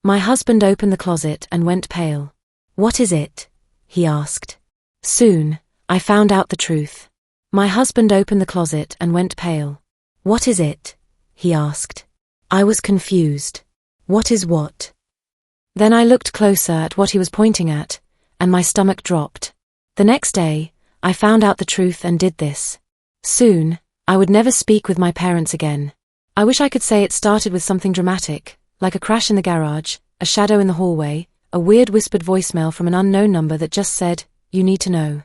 My husband opened the closet and went pale. "What is it?" he asked. Soon, I found out the truth. My husband opened the closet and went pale. "What is it?" he asked. I was confused. What is what? Then I looked closer at what he was pointing at, and my stomach dropped. The next day, I found out the truth and did this. Soon, I would never speak with my parents again. I wish I could say it started with something dramatic, like a crash in the garage, a shadow in the hallway, a weird whispered voicemail from an unknown number that just said, "You need to know."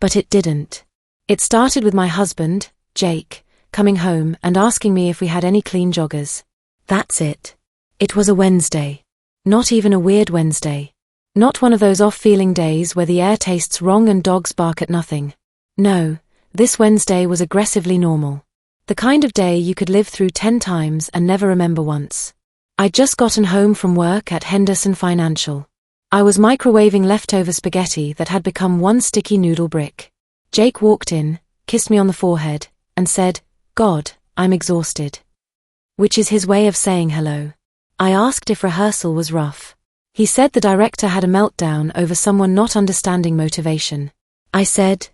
But it didn't. It started with my husband, Jake, coming home and asking me if we had any clean joggers. That's it. It was a Wednesday. Not even a weird Wednesday. Not one of those off-feeling days where the air tastes wrong and dogs bark at nothing. No, this Wednesday was aggressively normal. The kind of day you could live through 10 times and never remember once. I'd just gotten home from work at Henderson Financial. I was microwaving leftover spaghetti that had become one sticky noodle brick. Jake walked in, kissed me on the forehead, and said, "God, I'm exhausted." Which is his way of saying hello. I asked if rehearsal was rough. He said the director had a meltdown over someone not understanding motivation. I said,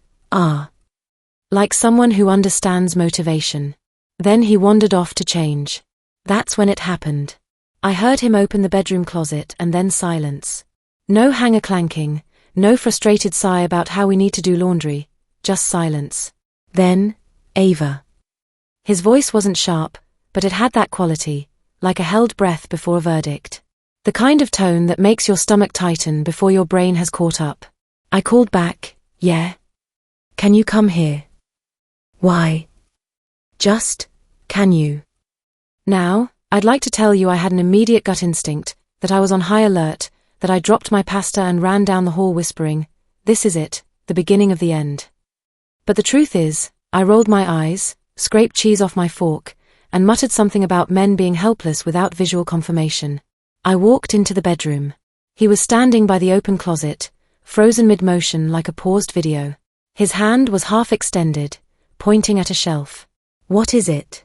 like someone who understands motivation. Then he wandered off to change. That's when it happened. I heard him open the bedroom closet and then silence. No hanger clanking, no frustrated sigh about how we need to do laundry, just silence. Then, Ava. His voice wasn't sharp, but it had that quality, like a held breath before a verdict. The kind of tone that makes your stomach tighten before your brain has caught up. I called back, "Yeah? Can you come here?" "Why?" "Just, can you?" Now, I'd like to tell you I had an immediate gut instinct, that I was on high alert, that I dropped my pasta and ran down the hall whispering, "This is it, the beginning of the end." But the truth is, I rolled my eyes, scraped cheese off my fork, and muttered something about men being helpless without visual confirmation. I walked into the bedroom. He was standing by the open closet, frozen mid-motion like a paused video. His hand was half extended, pointing at a shelf. "What is it?"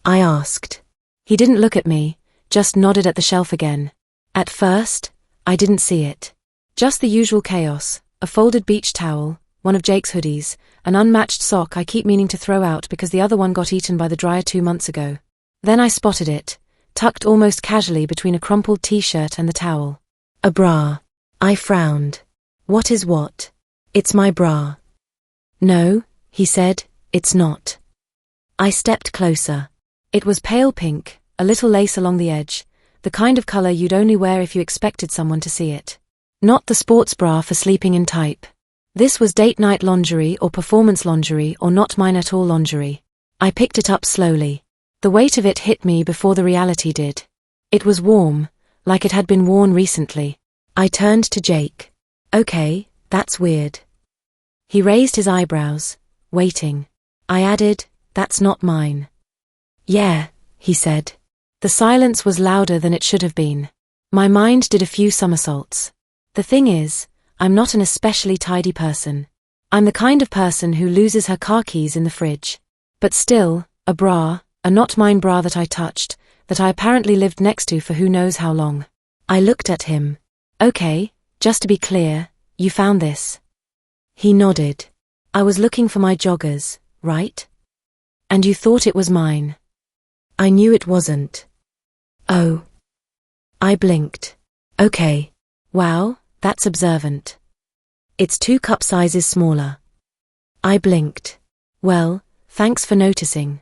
I asked. He didn't look at me, just nodded at the shelf again. At first, I didn't see it. Just the usual chaos, a folded beach towel, one of Jake's hoodies, an unmatched sock I keep meaning to throw out because the other one got eaten by the dryer 2 months ago. Then I spotted it, tucked almost casually between a crumpled t-shirt and the towel. A bra. I frowned. "What is what?" "It's my bra." "No," he said, "it's not." I stepped closer. It was pale pink, a little lace along the edge, the kind of color you'd only wear if you expected someone to see it. Not the sports bra for sleeping in type. This was date night lingerie or performance lingerie or not mine at all lingerie. I picked it up slowly. The weight of it hit me before the reality did. It was warm, like it had been worn recently. I turned to Jake. "Okay, that's weird." He raised his eyebrows, waiting. I added, "That's not mine." "Yeah," he said. The silence was louder than it should have been. My mind did a few somersaults. The thing is, I'm not an especially tidy person. I'm the kind of person who loses her car keys in the fridge. But still, a bra, a not mine bra that I touched, that I apparently lived next to for who knows how long. I looked at him. "Okay, just to be clear, you found this?" He nodded. "I was looking for my joggers, right? And you thought it was mine?" "I knew it wasn't." "Oh." I blinked. "Okay. Wow, that's observant. It's 2 cup sizes smaller." I blinked. "Well, thanks for noticing."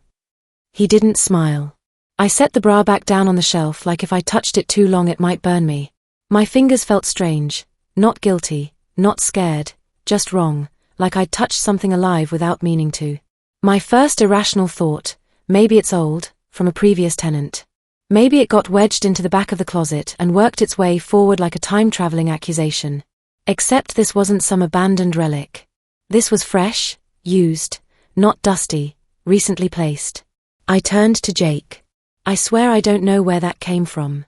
He didn't smile. I set the bra back down on the shelf like if I touched it too long it might burn me. My fingers felt strange, not guilty, not scared, just wrong, like I'd touched something alive without meaning to. My first irrational thought, maybe it's old, from a previous tenant. Maybe it got wedged into the back of the closet and worked its way forward like a time-traveling accusation. Except this wasn't some abandoned relic. This was fresh, used, not dusty, recently placed. I turned to Jake. "I swear I don't know where that came from."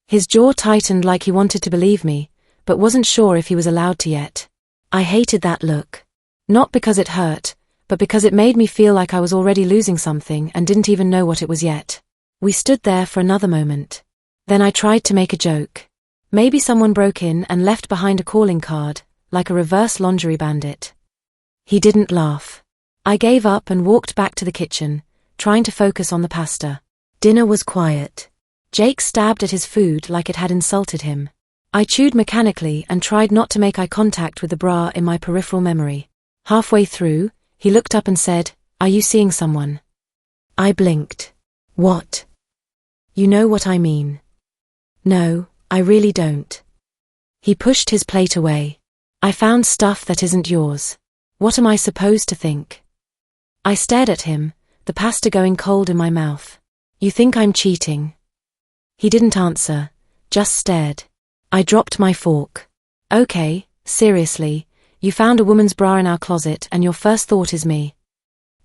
His jaw tightened like he wanted to believe me, but wasn't sure if he was allowed to yet. I hated that look. Not because it hurt, but because it made me feel like I was already losing something and didn't even know what it was yet. We stood there for another moment. Then I tried to make a joke. Maybe someone broke in and left behind a calling card, like a reverse laundry bandit. He didn't laugh. I gave up and walked back to the kitchen, trying to focus on the pasta. Dinner was quiet. Jake stabbed at his food like it had insulted him. I chewed mechanically and tried not to make eye contact with the bra in my peripheral memory. Halfway through, he looked up and said, "Are you seeing someone?" I blinked. "What?" "You know what I mean." "No, I really don't." He pushed his plate away. "I found stuff that isn't yours. What am I supposed to think?" I stared at him, the pasta going cold in my mouth. "You think I'm cheating?" He didn't answer, just stared. I dropped my fork. "Okay, seriously, you found a woman's bra in our closet and your first thought is me."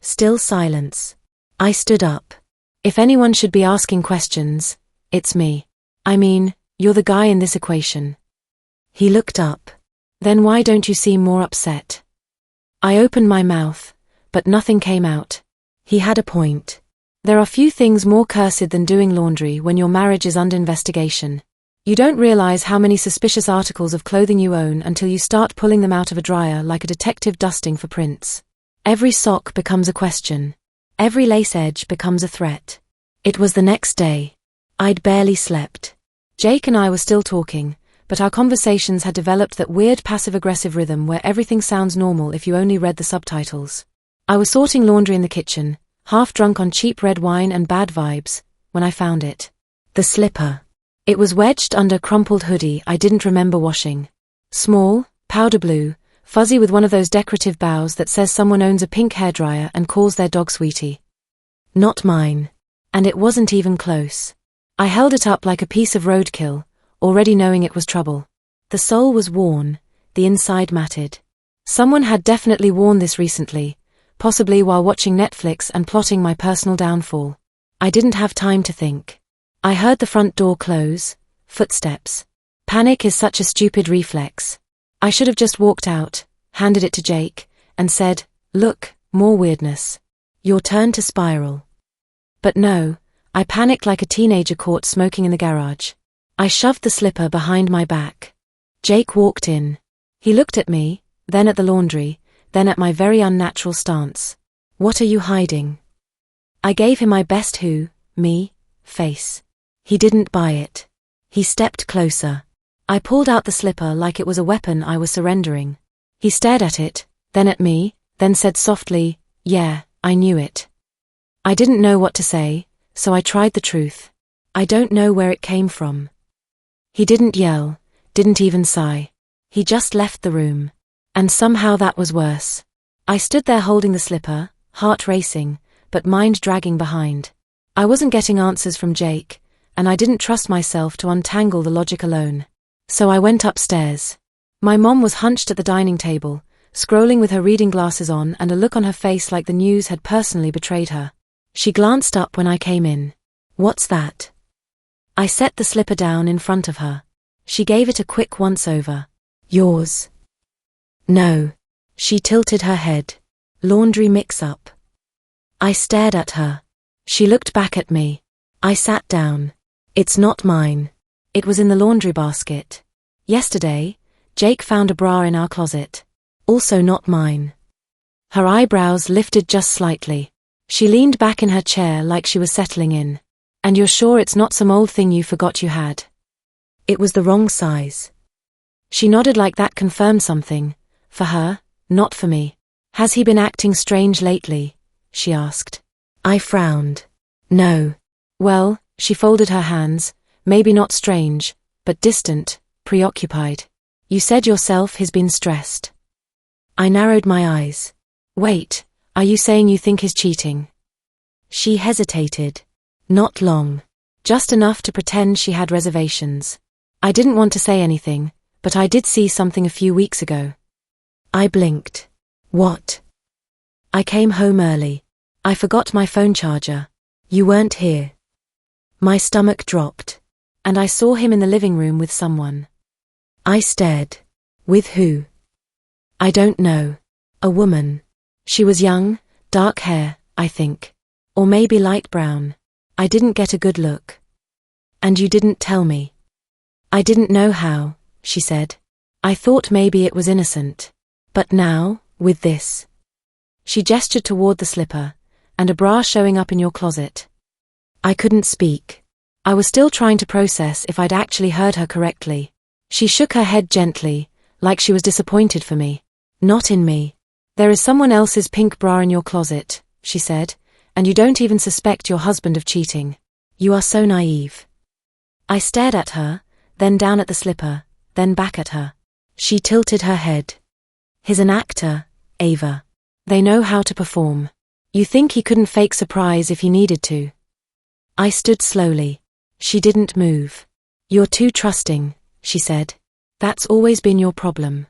Still silence. I stood up. "If anyone should be asking questions, it's me. I mean, you're the guy in this equation." He looked up. "Then why don't you seem more upset?" I opened my mouth, but nothing came out. He had a point. There are few things more cursed than doing laundry when your marriage is under investigation. You don't realize how many suspicious articles of clothing you own until you start pulling them out of a dryer like a detective dusting for prints. Every sock becomes a question. Every lace edge becomes a threat. It was the next day. I'd barely slept. Jake and I were still talking, but our conversations had developed that weird passive-aggressive rhythm where everything sounds normal if you only read the subtitles. I was sorting laundry in the kitchen, half drunk on cheap red wine and bad vibes, when I found it. The slipper. It was wedged under a crumpled hoodie I didn't remember washing. Small, powder blue, fuzzy with one of those decorative bows that says someone owns a pink hairdryer and calls their dog Sweetie. Not mine. And it wasn't even close. I held it up like a piece of roadkill, already knowing it was trouble. The sole was worn, the inside matted. Someone had definitely worn this recently, possibly while watching Netflix and plotting my personal downfall. I didn't have time to think. I heard the front door close, footsteps. Panic is such a stupid reflex. I should have just walked out, handed it to Jake, and said, "Look, more weirdness. Your turn to spiral." But no, I panicked like a teenager caught smoking in the garage. I shoved the slipper behind my back. Jake walked in. He looked at me, then at the laundry, then at my very unnatural stance. "What are you hiding?" I gave him my best me, face. He didn't buy it. He stepped closer. I pulled out the slipper like it was a weapon I was surrendering. He stared at it, then at me, then said softly, "Yeah, I knew it." I didn't know what to say, so I tried the truth. "I don't know where it came from." He didn't yell, didn't even sigh. He just left the room. And somehow that was worse. I stood there holding the slipper, heart racing, but mind dragging behind. I wasn't getting answers from Jake, and I didn't trust myself to untangle the logic alone. So I went upstairs. My mom was hunched at the dining table, scrolling with her reading glasses on and a look on her face like the news had personally betrayed her. She glanced up when I came in. "What's that?" I set the slipper down in front of her. She gave it a quick once-over. "Yours?" "No." She tilted her head. "Laundry mix-up." I stared at her. She looked back at me. I sat down. "It's not mine. It was in the laundry basket. Yesterday, Jake found a bra in our closet. Also not mine." Her eyebrows lifted just slightly. She leaned back in her chair like she was settling in. "And you're sure it's not some old thing you forgot you had?" "It was the wrong size." She nodded like that confirmed something. For her, not for me. "Has he been acting strange lately?" she asked. I frowned. "No." "Well," she folded her hands, "maybe not strange, but distant, preoccupied. You said yourself he's been stressed." I narrowed my eyes. "Wait, are you saying you think he's cheating?" She hesitated. Not long. Just enough to pretend she had reservations. I didn't want to say anything, but I did see something a few weeks ago. I blinked. "What?" "I came home early. I forgot my phone charger. You weren't here." My stomach dropped. And I saw him in the living room with someone. I stared. "With who?" "I don't know. A woman. She was young, dark hair, I think. Or maybe light brown. I didn't get a good look." And you didn't tell me. I didn't know how, she said. I thought maybe it was innocent. But now, with this. She gestured toward the slipper, and a bra showing up in your closet. I couldn't speak. I was still trying to process if I'd actually heard her correctly. She shook her head gently, like she was disappointed for me. Not in me. There is someone else's pink bra in your closet, she said, and you don't even suspect your husband of cheating. You are so naive. I stared at her, then down at the slipper, then back at her. She tilted her head. He's an actor, Ava. They know how to perform. You think he couldn't fake surprise if he needed to? I stood slowly. She didn't move. You're too trusting, she said. That's always been your problem.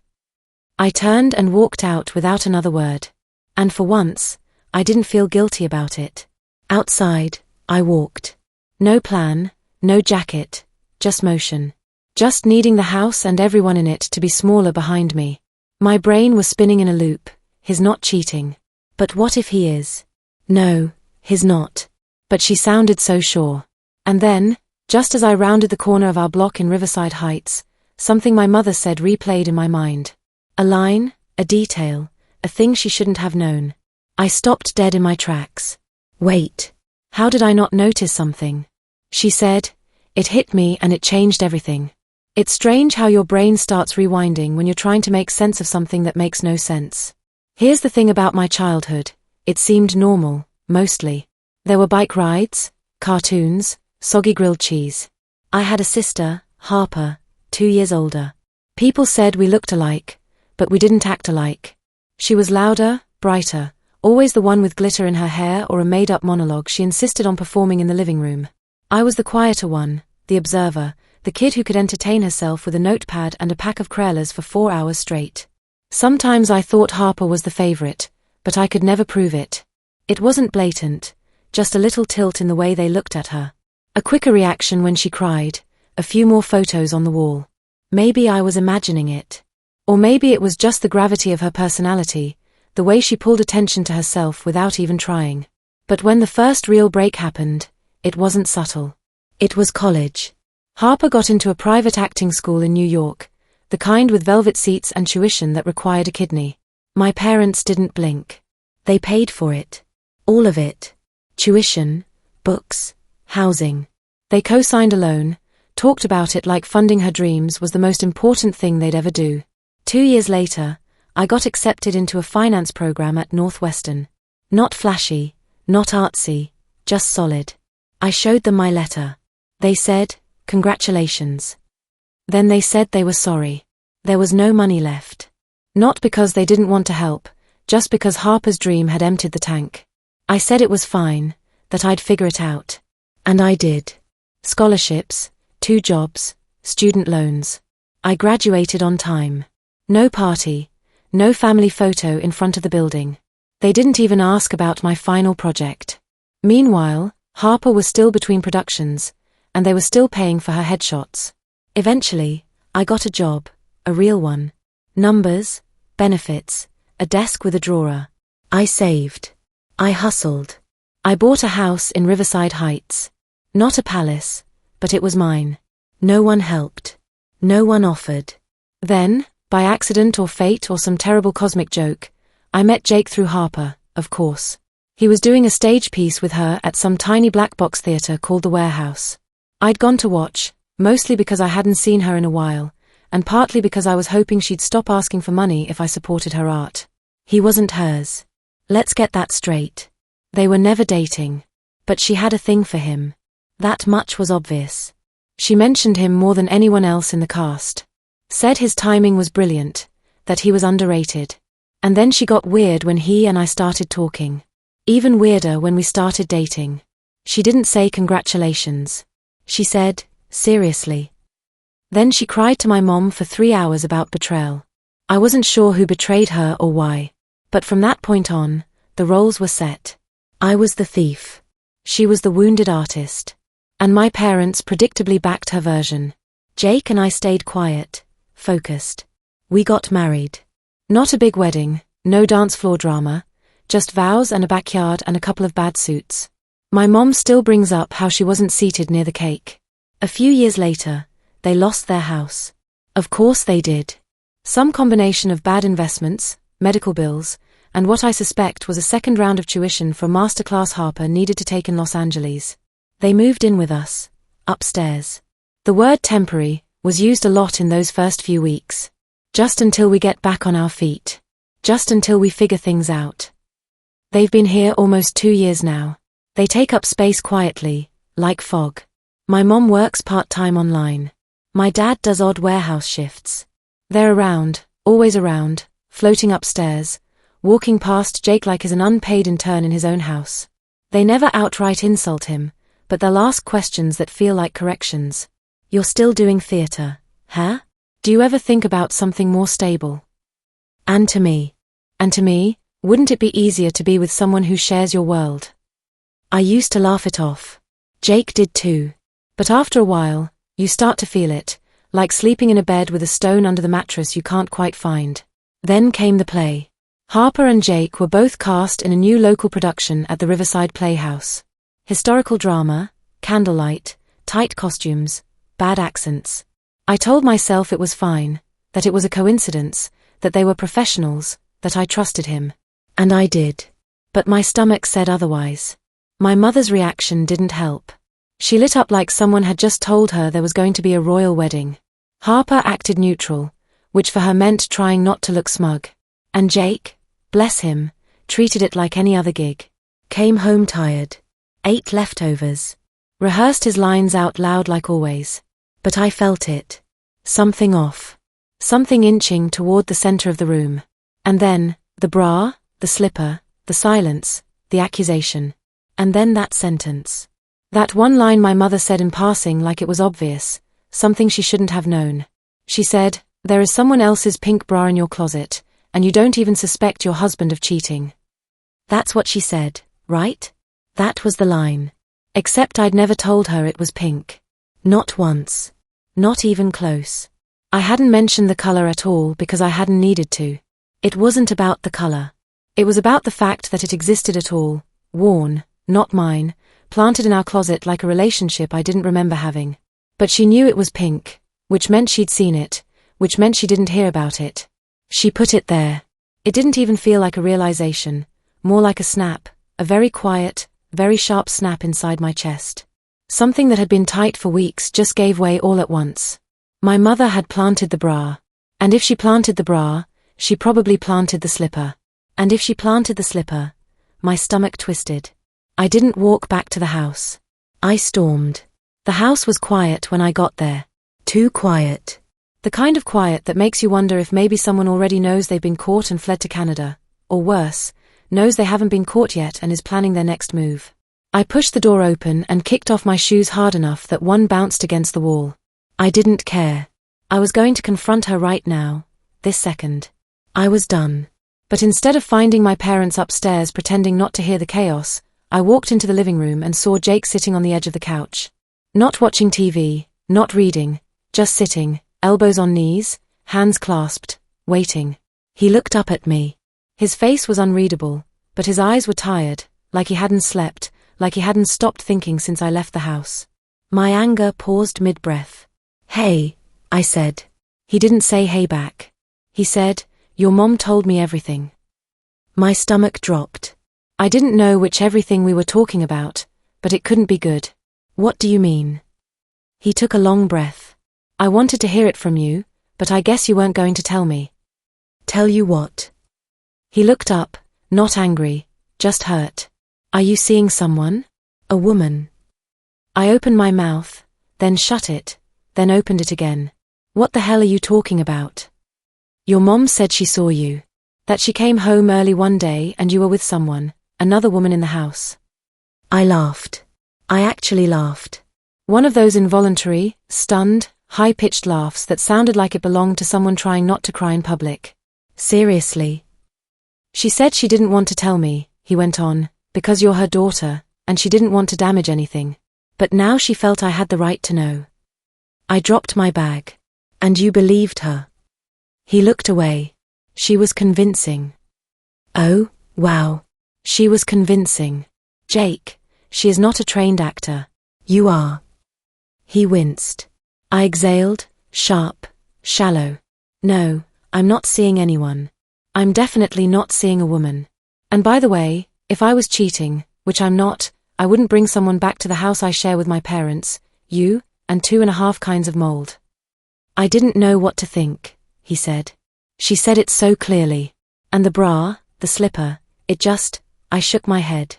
I turned and walked out without another word. And for once, I didn't feel guilty about it. Outside, I walked. No plan, no jacket, just motion. Just needing the house and everyone in it to be smaller behind me. My brain was spinning in a loop. He's not cheating. But what if he is? No, he's not. But she sounded so sure. And then, just as I rounded the corner of our block in Riverside Heights, something my mother said replayed in my mind. A line, a detail, a thing she shouldn't have known. I stopped dead in my tracks. Wait. How did I not notice something? She said. It hit me and it changed everything. It's strange how your brain starts rewinding when you're trying to make sense of something that makes no sense. Here's the thing about my childhood. It seemed normal, mostly. There were bike rides, cartoons, soggy grilled cheese. I had a sister, Harper, 2 years older. People said we looked alike, but we didn't act alike. She was louder, brighter, always the one with glitter in her hair or a made-up monologue she insisted on performing in the living room. I was the quieter one, the observer, the kid who could entertain herself with a notepad and a pack of Krellers for 4 hours straight. Sometimes I thought Harper was the favorite, but I could never prove it. It wasn't blatant, just a little tilt in the way they looked at her. A quicker reaction when she cried, a few more photos on the wall. Maybe I was imagining it. Or maybe it was just the gravity of her personality, the way she pulled attention to herself without even trying. But when the first real break happened, it wasn't subtle. It was college. Harper got into a private acting school in New York, the kind with velvet seats and tuition that required a kidney. My parents didn't blink. They paid for it. All of it. Tuition, books, housing. They co-signed a loan, talked about it like funding her dreams was the most important thing they'd ever do. 2 years later, I got accepted into a finance program at Northwestern. Not flashy, not artsy, just solid. I showed them my letter. They said, "Congratulations." Then they said they were sorry. There was no money left. Not because they didn't want to help, just because Harper's dream had emptied the tank. I said it was fine, that I'd figure it out. And I did. Scholarships, 2 jobs, student loans. I graduated on time. No party, no family photo in front of the building. They didn't even ask about my final project. Meanwhile, Harper was still between productions, and they were still paying for her headshots. Eventually, I got a job, a real one. Numbers, benefits, a desk with a drawer. I saved. I hustled. I bought a house in Riverside Heights. Not a palace, but it was mine. No one helped. No one offered. Then, by accident or fate or some terrible cosmic joke, I met Jake through Harper, of course. He was doing a stage piece with her at some tiny black box theater called The Warehouse. I'd gone to watch, mostly because I hadn't seen her in a while, and partly because I was hoping she'd stop asking for money if I supported her art. He wasn't hers. Let's get that straight. They were never dating. But she had a thing for him. That much was obvious. She mentioned him more than anyone else in the cast. Said his timing was brilliant, that he was underrated. And then she got weird when he and I started talking. Even weirder when we started dating. She didn't say congratulations. She said, seriously. Then she cried to my mom for 3 hours about betrayal. I wasn't sure who betrayed her or why. But from that point on, the roles were set. I was the thief. She was the wounded artist. And my parents predictably backed her version. Jake and I stayed quiet, focused. We got married. Not a big wedding, no dance floor drama, just vows and a backyard and a couple of bad suits. My mom still brings up how she wasn't seated near the cake. A few years later, they lost their house. Of course they did. Some combination of bad investments, medical bills, and what I suspect was a second round of tuition for masterclass Harper needed to take in Los Angeles. They moved in with us, upstairs. The word temporary was used a lot in those first few weeks. Just until we get back on our feet. Just until we figure things out. They've been here almost 2 years now. They take up space quietly, like fog. My mom works part-time online. My dad does odd warehouse shifts. They're around, always around, floating upstairs, walking past Jake like he's an unpaid intern in his own house. They never outright insult him, but they'll ask questions that feel like corrections. You're still doing theater, huh? Do you ever think about something more stable? And to me, wouldn't it be easier to be with someone who shares your world? I used to laugh it off. Jake did too. But after a while, you start to feel it, like sleeping in a bed with a stone under the mattress you can't quite find. Then came the play. Harper and Jake were both cast in a new local production at the Riverside Playhouse. Historical drama, candlelight, tight costumes, bad accents. I told myself it was fine, that it was a coincidence, that they were professionals, that I trusted him. And I did. But my stomach said otherwise. My mother's reaction didn't help. She lit up like someone had just told her there was going to be a royal wedding. Harper acted neutral, which for her meant trying not to look smug. And Jake, bless him, treated it like any other gig. Came home tired. Ate leftovers. Rehearsed his lines out loud like always. But I felt it. Something off. Something inching toward the center of the room. And then, the bra, the slipper, the silence, the accusation. And then that sentence. That one line my mother said in passing like it was obvious, something she shouldn't have known. She said, "There is someone else's pink bra in your closet, and you don't even suspect your husband of cheating." That's what she said, right? That was the line. Except I'd never told her it was pink. Not once. Not even close. I hadn't mentioned the color at all because I hadn't needed to. It wasn't about the color. It was about the fact that it existed at all, worn, not mine, planted in our closet like a relationship I didn't remember having. But she knew it was pink, which meant she'd seen it, which meant she didn't hear about it. She put it there. It didn't even feel like a realization, more like a snap, a very quiet, very sharp snap inside my chest. Something that had been tight for weeks just gave way all at once. My mother had planted the bra. And if she planted the bra, she probably planted the slipper. And if she planted the slipper, my stomach twisted. I didn't walk back to the house. I stormed. The house was quiet when I got there. Too quiet. The kind of quiet that makes you wonder if maybe someone already knows they've been caught and fled to Canada, or worse, knows they haven't been caught yet and is planning their next move. I pushed the door open and kicked off my shoes hard enough that one bounced against the wall. I didn't care. I was going to confront her right now, this second. I was done. But instead of finding my parents upstairs pretending not to hear the chaos, I walked into the living room and saw Jake sitting on the edge of the couch. Not watching TV, not reading, just sitting, elbows on knees, hands clasped, waiting. He looked up at me. His face was unreadable, but his eyes were tired, like he hadn't slept, like he hadn't stopped thinking since I left the house. My anger paused mid-breath. "Hey," I said. He didn't say hey back. He said, "Your mom told me everything." My stomach dropped. I didn't know which everything we were talking about, but it couldn't be good. "What do you mean?" He took a long breath. "I wanted to hear it from you, but I guess you weren't going to tell me." "Tell you what?" He looked up, not angry, just hurt. "Are you seeing someone? A woman?" I opened my mouth, then shut it, then opened it again. "What the hell are you talking about?" "Your mom said she saw you. That she came home early one day and you were with someone, another woman in the house." I laughed. I actually laughed. One of those involuntary, stunned, high-pitched laughs that sounded like it belonged to someone trying not to cry in public. "Seriously?" "She said she didn't want to tell me," he went on, "because you're her daughter, and she didn't want to damage anything. But now she felt I had the right to know." I dropped my bag. "And you believed her?" He looked away. "She was convincing." "Oh, wow. She was convincing. Jake, she is not a trained actor. You are." He winced. I exhaled, sharp, shallow. No, I'm not seeing anyone. I'm definitely not seeing a woman. And by the way, if I was cheating, which I'm not, I wouldn't bring someone back to the house I share with my parents, you, and 2.5 kinds of mold. I didn't know what to think, he said. She said it so clearly. And the bra, the slipper, I shook my head.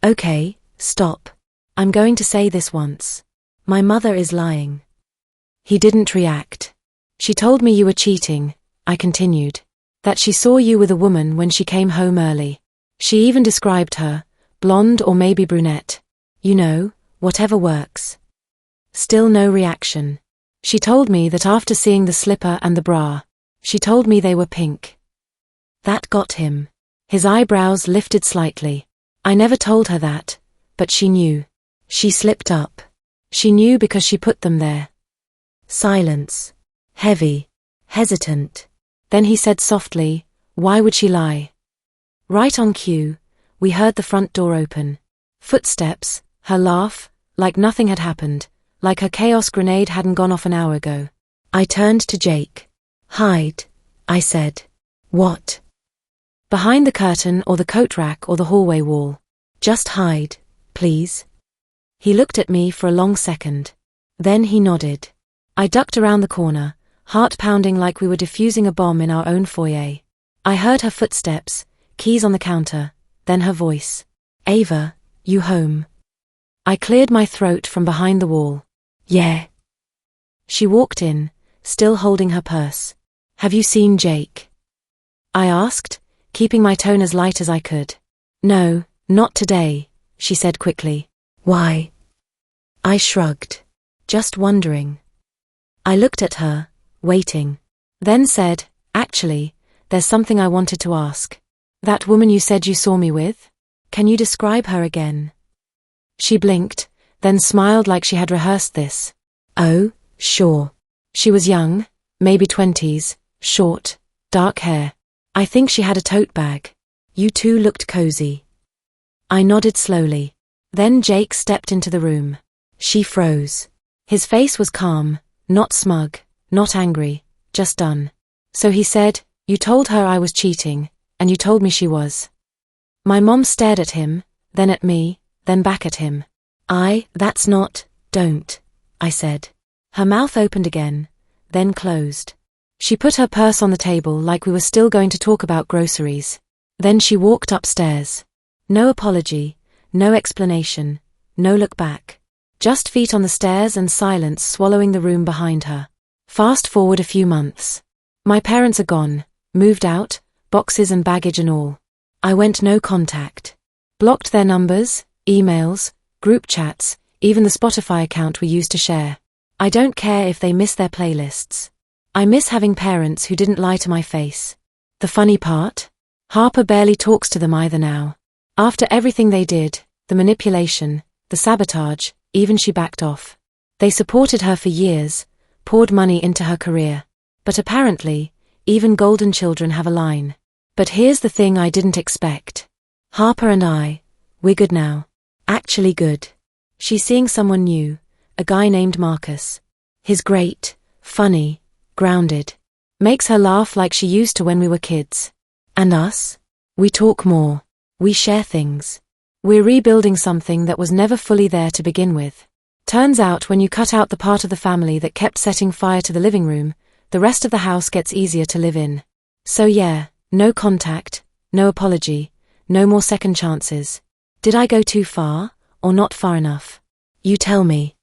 Okay, stop. I'm going to say this once. My mother is lying. He didn't react. She told me you were cheating, I continued. That she saw you with a woman when she came home early. She even described her, blonde or maybe brunette. You know, whatever works. Still no reaction. She told me that after seeing the slipper and the bra, she told me they were pink. That got him. His eyebrows lifted slightly. I never told her that, but she knew. She slipped up. She knew because she put them there. Silence. Heavy. Hesitant. Then he said softly, why would she lie? Right on cue, we heard the front door open. Footsteps, her laugh, like nothing had happened, like her chaos grenade hadn't gone off an hour ago. I turned to Jake. Hide, I said. What? Behind the curtain or the coat rack or the hallway wall. Just hide, please. He looked at me for a long second. Then he nodded. I ducked around the corner, heart pounding like we were defusing a bomb in our own foyer. I heard her footsteps, keys on the counter, then her voice. Ava, you home? I cleared my throat from behind the wall. Yeah. She walked in, still holding her purse. Have you seen Jake? I asked, keeping my tone as light as I could. No, not today, she said quickly. Why? I shrugged. Just wondering. I looked at her, waiting. Then said, actually, there's something I wanted to ask. That woman you said you saw me with? Can you describe her again? She blinked, then smiled like she had rehearsed this. Oh, sure. She was young, maybe 20s, short, dark hair. I think she had a tote bag. You two looked cozy. I nodded slowly. Then Jake stepped into the room. She froze. His face was calm, not smug, not angry, just done. So he said, you told her I was cheating, and you told me she was. My mom stared at him, then at me, then back at him. Don't, I said. Her mouth opened again, then closed. She put her purse on the table like we were still going to talk about groceries. Then she walked upstairs. No apology, no explanation, no look back. Just feet on the stairs and silence swallowing the room behind her. Fast forward a few months. My parents are gone, moved out, boxes and baggage and all. I went no contact. Blocked their numbers, emails, group chats, even the Spotify account we used to share. I don't care if they miss their playlists. I miss having parents who didn't lie to my face. The funny part? Harper barely talks to them either now. After everything they did, the manipulation, the sabotage, even she backed off. They supported her for years, poured money into her career. But apparently, even golden children have a line. But here's the thing I didn't expect. Harper and we're good now. Actually good. She's seeing someone new, a guy named Marcus. He's great, funny, grounded. Makes her laugh like she used to when we were kids. And us? We talk more. We share things. We're rebuilding something that was never fully there to begin with. Turns out when you cut out the part of the family that kept setting fire to the living room, the rest of the house gets easier to live in. So yeah, no contact, no apology, no more second chances. Did I go too far, or not far enough? You tell me.